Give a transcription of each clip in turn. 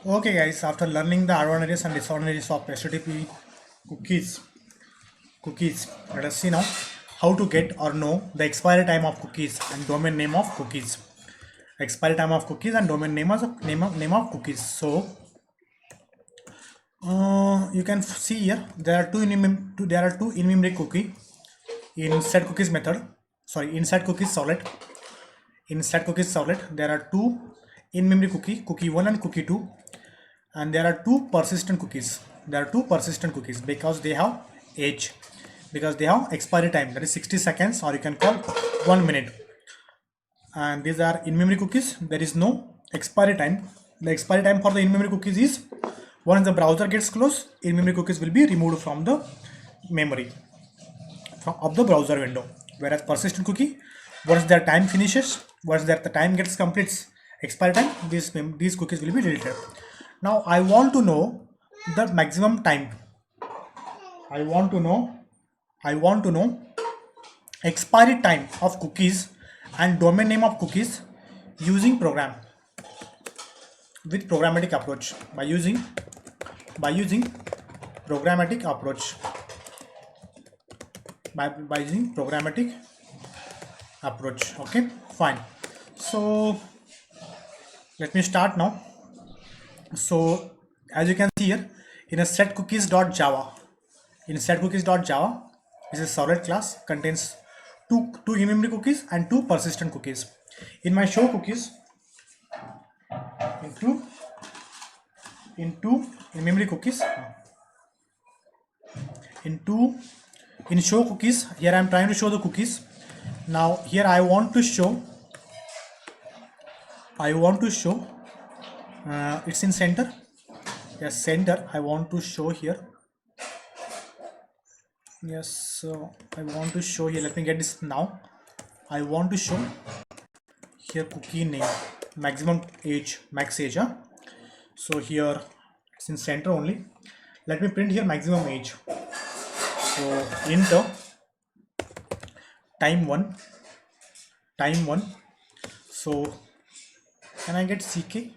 Okay guys, after learning the advantages and disadvantages of HTTP cookies, let us see now how to get or know the expiry time of cookies and domain name of cookies. Expiry time of cookies and domain name of cookies. So you can see here there are two in-memory cookie in set cookies method. Sorry, inside cookies servlet. Inside cookies servlet there are two in-memory cookie 1 and cookie 2, and there are two persistent cookies. Because they have age, because they have expiry time, that is 60 seconds, or you can call 1 minute. And these are in-memory cookies. There is no expiry time. The expiry time for the in-memory cookies is once the browser gets closed, in-memory cookies will be removed from the memory of the browser window. Whereas persistent cookie, once their time finishes, once the time gets completes expiry time, these cookies will be deleted. Now I want to know the maximum time. I want to know expiry time of cookies and domain name of cookies using programmatic approach. By using programmatic approach. By using programmatic approach. Okay, fine. So let me start now. So as you can see here, in a setCookies.java, this is a servlet class, contains two in-memory cookies and two persistent cookies. In my show cookies, in in-memory cookies, in show cookies, here I am trying to show the cookies. Now here I want to show it's in center. Yes, center. I want to show here. Yes, so I want to show here. Let me get this now. I want to show here cookie name, maximum age, max age. So here it's in center only. Let me print here maximum age. So enter time 1. So can I get CK?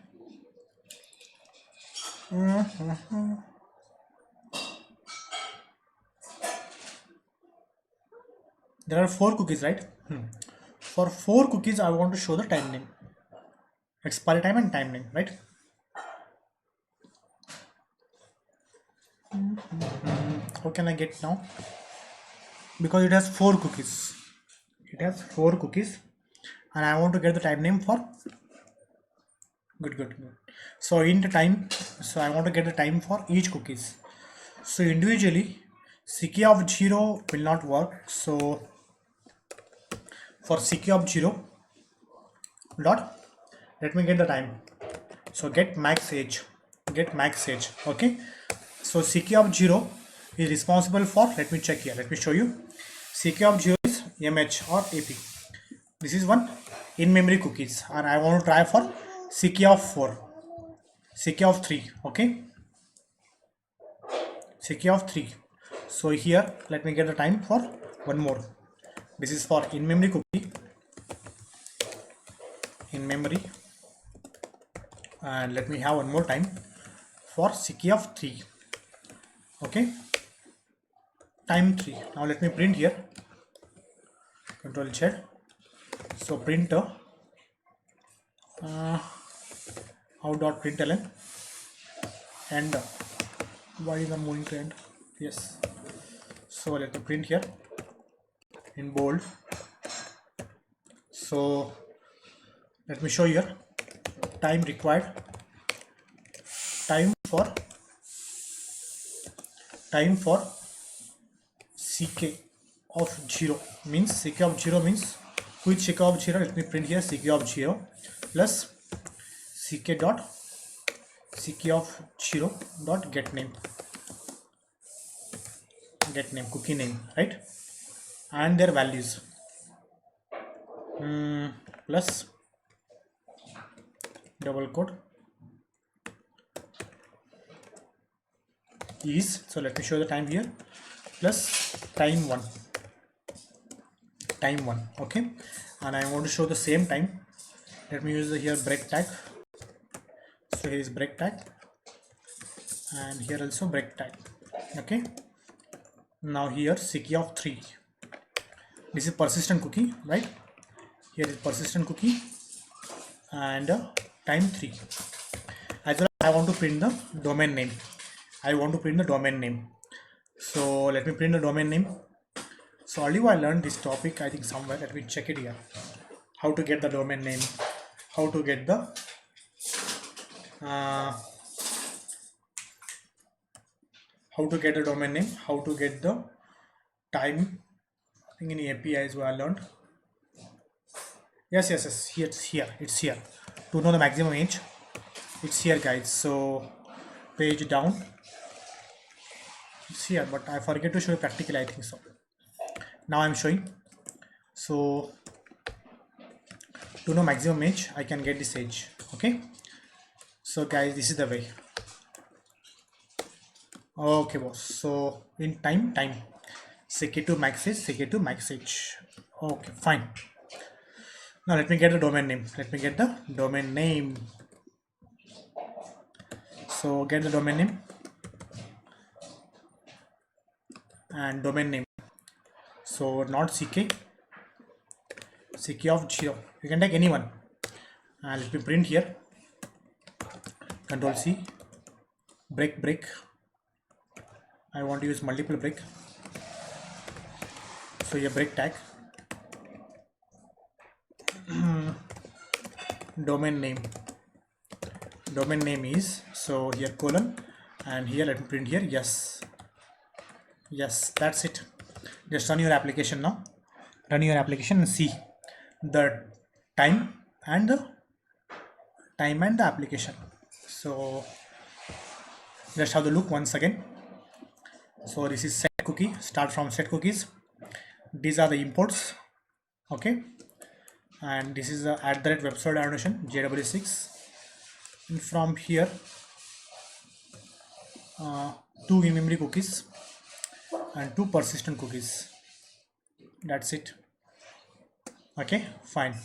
There are 4 cookies, right? For 4 cookies I want to show the time name, expiry time and time name, right? How can I get now? Because it has 4 cookies. And I want to get the time name for good. So in the time, so I want to get the time for each cookies. So individually CK of 0 will not work. So for CK of 0 dot, let me get the time. So get max age. Okay, so CK of 0 is responsible for, let me check here, let me show you. CK of 0 is MH or AP. This is one in-memory cookies, and I want to try for CK of 4, CK of 3. Okay, CK of 3. So here let me get the time for one more. This is for in-memory cookie, and let me have one more time for CK of 3. Okay, time 3. Now let me print here, Control Z. So printer out.println and why is I'm moving to end? Yes, so let me print here in bold. So let me show here time required, time for CK of 0 means CK of 0 means which CK of 0. Let me print here CK of 0 plus CK of 0 dot get name cookie name, right, and their values plus double quote is, so let me show the time here, plus time 1. Okay, and I want to show the same time. Let me use the here break tag. So So here is break tag, and here also break tag. Okay, now here key of 3. This is persistent cookie, right? Here is persistent cookie, and time 3. As well, I want to print the domain name. So let me print the domain name. So earlier I learned this topic, I think somewhere. Let me check it here. How to get the domain name, how to get the domain name, how to get the time. I think in APIs where I learned. Yes, here it's here. To know the maximum age, it's here, guys. So page down, it's here, but I forget to show you practically, I think so. Now I'm showing. So to know maximum age, I can get this age. Okay, so guys, this is the way. Okay, boss. So in time secure to max age. Okay, fine. Now let me get the domain name. So get the domain name and domain name. So not ck of 0. You can take anyone. And let me print here. Control C. Break. I want to use multiple break. So here break tag. Domain name is, so here colon, and here let me print here yes, that's it. Just run your application now. Run your application and see the time and the application. So just have the look once again. So this is set cookie. Start from set cookies. These are the imports. Okay, and this is the @webserver annotation JW6, and from here 2 in-memory cookies and 2 persistent cookies. That's it. Okay, fine.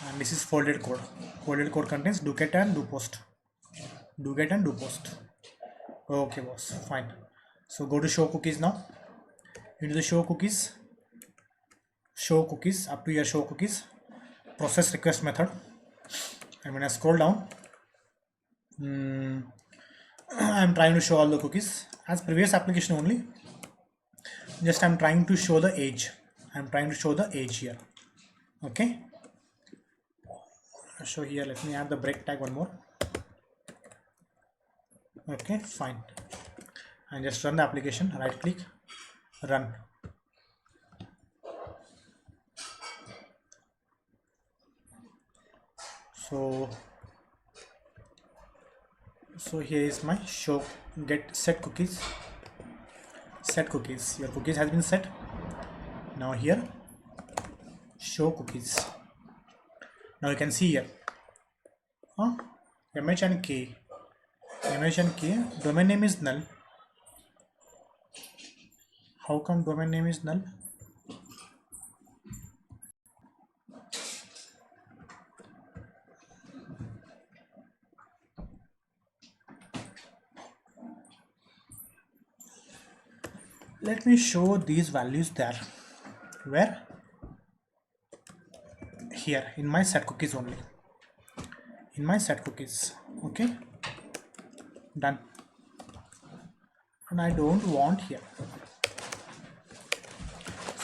And this is folded code. Folded code contains do get and do post. Okay, boss, fine. So go to show cookies now. Into the show cookies, up to your show cookies, process request method. And when I scroll down, I'm trying to show all the cookies as previous application only. Just I'm trying to show the age. Here. Okay. So here, let me add the break tag one more. Okay, fine. And just run the application. Right click, run. So here is my show get set cookies. Your cookies has been set. Now here show cookies. Now you can see here image and k. Domain name is null. How come domain name is null? Let me show these values there. Where? Here in my set cookies only. Okay, done. And I don't want here.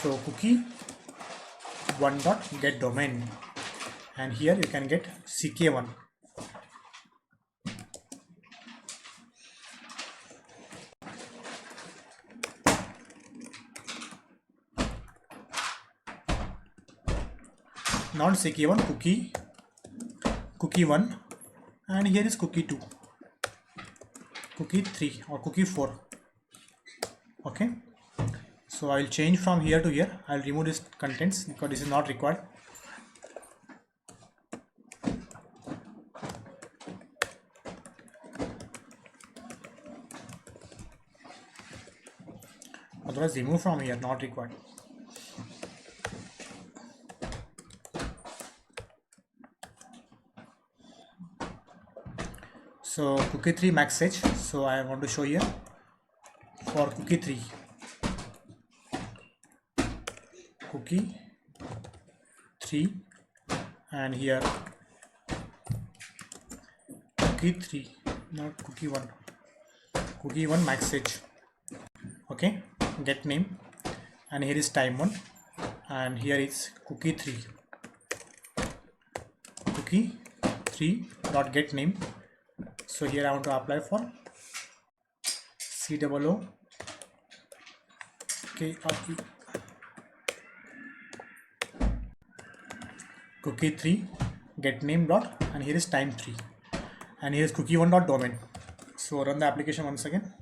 So cookie 1.get domain, and here you can get ck1. Not ck1, cookie 1, and here is cookie 2, cookie 3, or cookie 4. Okay, so I'll change from here to here. I'll remove this contents because this is not required. Otherwise remove from here, not required. So cookie 3 max age. So I want to show here for cookie 3, cookie 3, and here cookie 3, not cookie 1, cookie 1 max age. Okay, get name, and here is time 1, and here is cookie 3, cookie 3 dot get name. So here I want to apply for COO KRE cookie 3 get name dot, and here is time 3, and here is cookie 1 dot domain. So run the application once again.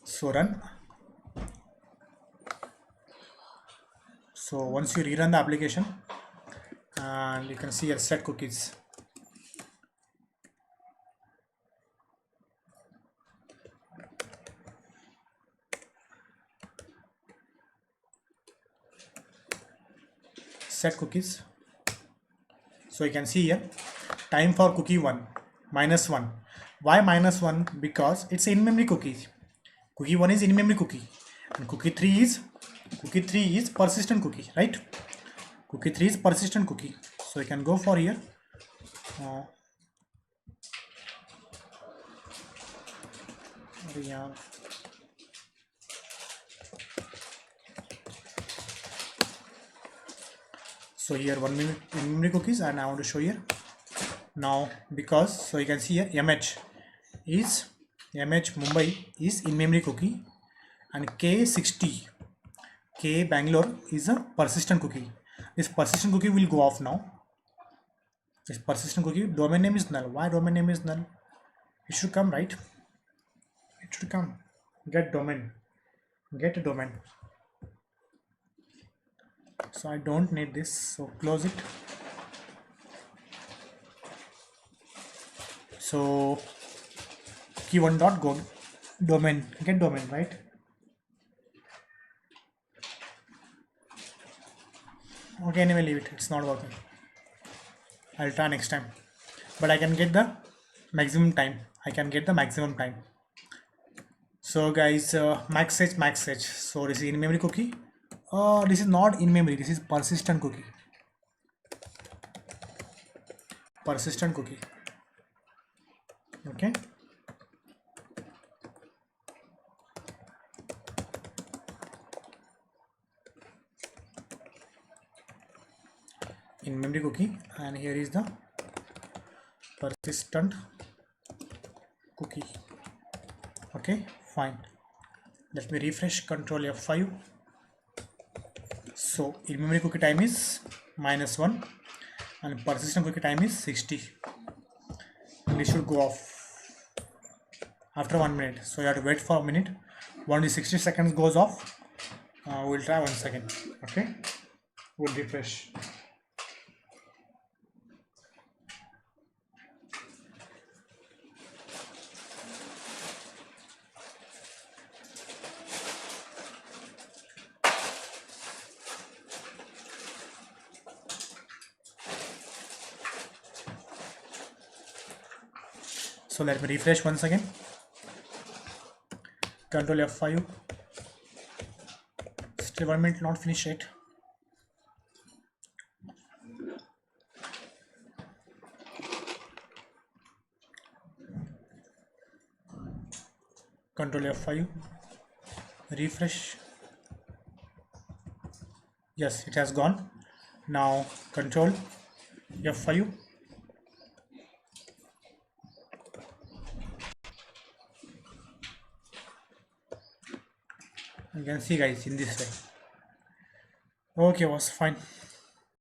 So run. So once you rerun the application, and you can see here set cookies. Set cookies. So you can see here time for cookie 1 -1. Why -1? Because it's in-memory cookie. Cookie 1 is in-memory cookie, and cookie 3 is persistent cookie, right? Cookie 3 is persistent cookie. So you can go for here. So here 1 minute in-memory cookies, and I want to show here now, because so you can see here MH Mumbai is in-memory cookie, and K60 K Bangalore is a persistent cookie. This persistent cookie will go off now. This persistent cookie domain name is null. Why domain name is null? It should come, right? It should come. Get domain. Get a domain. So I don't need this. So close it. So key 1 dot go domain. Get domain, right? Okay, anyway, leave it. It's not working. I'll try next time. But I can get the maximum time. So guys, max age. So this is in-memory cookie. This is not in-memory. This is persistent cookie. Okay. In-memory cookie, and here is the persistent cookie. Okay, fine. Let me refresh. Control F5. So in-memory cookie time is -1, and persistent cookie time is 60, and it should go off after 1 minute. So you have to wait for a minute. Once the 60 seconds goes off, we'll try once again. Okay, we'll refresh. So let me refresh once again. Control F5. Still 1 minute, not finished yet. Control F5. Refresh. Yes, it has gone. Now Control F5. You can see guys in this way. Okay, was fine.